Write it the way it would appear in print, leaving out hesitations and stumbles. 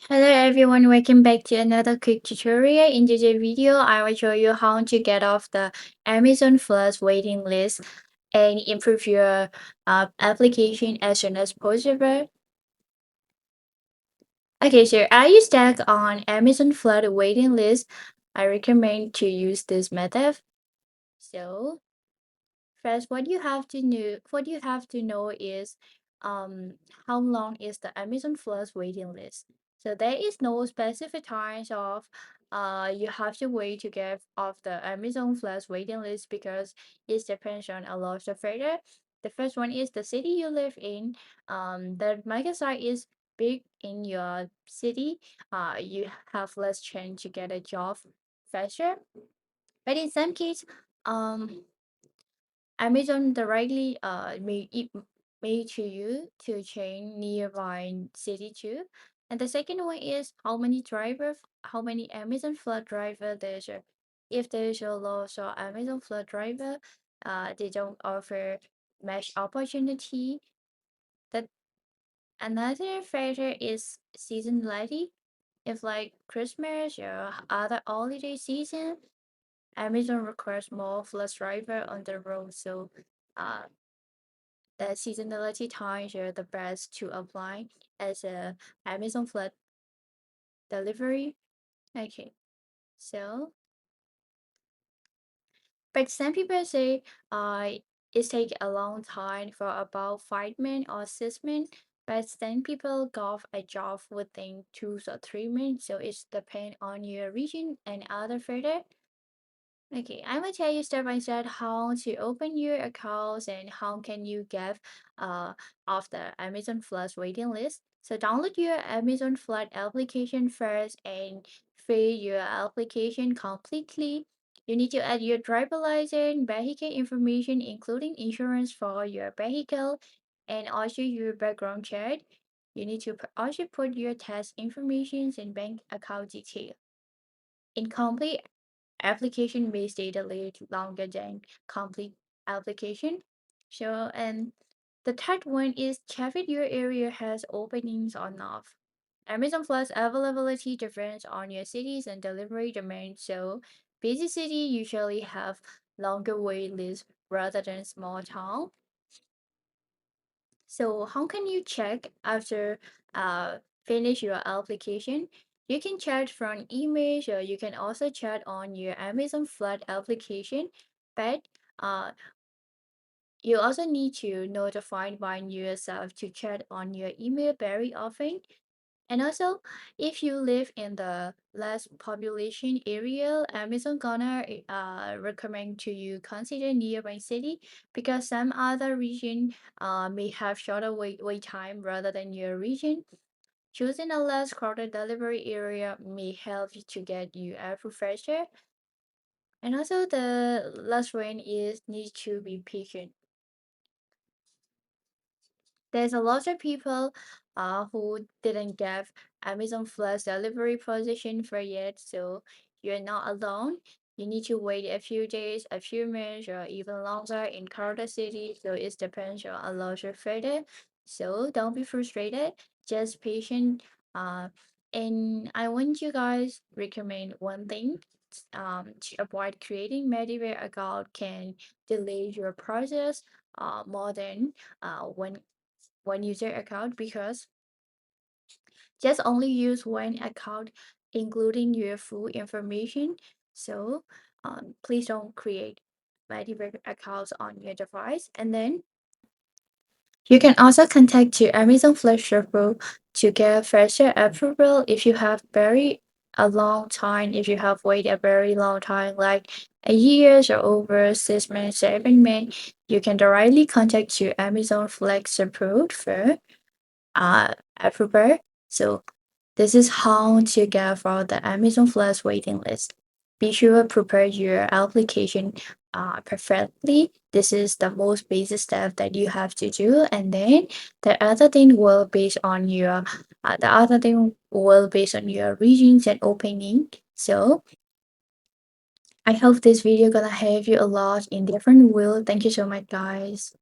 Hello everyone, welcome back to another quick tutorial. In today's video, I will show you how to get off the Amazon Flash waiting list and improve your application as soon as possible. Okay, so are you stuck on Amazon Flood waiting list? I recommend to use this method. So first, what you have to know is how long is the Amazon Plus waiting list. So there is no specific times of you have to wait to get off the Amazon Plus waiting list because it depends on a lot of factors. The first one is the city you live in. The market size is big in your city. You have less chance to get a job faster. But in some case, Amazon directly made to you to change nearby city too. And the second one is how many Amazon flood driver there's a if there's a lot of Amazon flood driver, they don't offer much opportunity. That another factor is seasonality. If like Christmas or other holiday season, Amazon requires more flood driver on the road, so uh the seasonality times are the best to apply as a Amazon Flood delivery. Okay, so but some people say it take a long time for about 5 minutes or 6 minutes. But then people got a job within 2 or 3 minutes, so it's depend on your region and other further. Okay, I'm gonna tell you step by step how to open your accounts and how can you get uh off the Amazon Flash waiting list. So download your Amazon Flash application first and fill your application completely. You need to add your driver license, vehicle information, including insurance for your vehicle, and also your background check. You need to also put your tax information and bank account detail. Incomplete application may stay delayed longer than complete application. So, and the third one is check if your area has openings or not. Amazon Plus availability depends on your cities and delivery demand. So, busy city usually have longer wait lists rather than small town. So how can you check after finish your application? You can chat from email or you can also chat on your Amazon Flood application, but you also need to notify by yourself to chat on your email very often. And also, if you live in the less population area, Amazon gonna recommend to you consider nearby city because some other region may have shorter wait time rather than your region. Choosing a less crowded delivery area may help you to get you a faster. And also, the last one is need to be patient. There's a lot of people who didn't get Amazon Flash delivery position for yet, so you're not alone. You need to wait a few days, a few minutes, or even longer in Carter City, so it depends on a lot of further. So don't be frustrated, just patient. Uh, and I want you guys recommend one thing. To avoid creating multiple account can delay your process more than one user account because just only use one account including your full information. So please don't create multiple accounts on your device. And then you can also contact your Amazon Flash support to get faster approval if you have very a long time, if you have waited a very long time, like a years or over 6 months, 7 months, you can directly contact your Amazon Flex support for everywhere. So this is how to get for the Amazon Flash waiting list. Be sure to prepare your application perfectly. This is the most basic step that you have to do, and then the other thing will based on your regions and opening. So I hope this video gonna help you a lot in different way. Thank you so much, guys.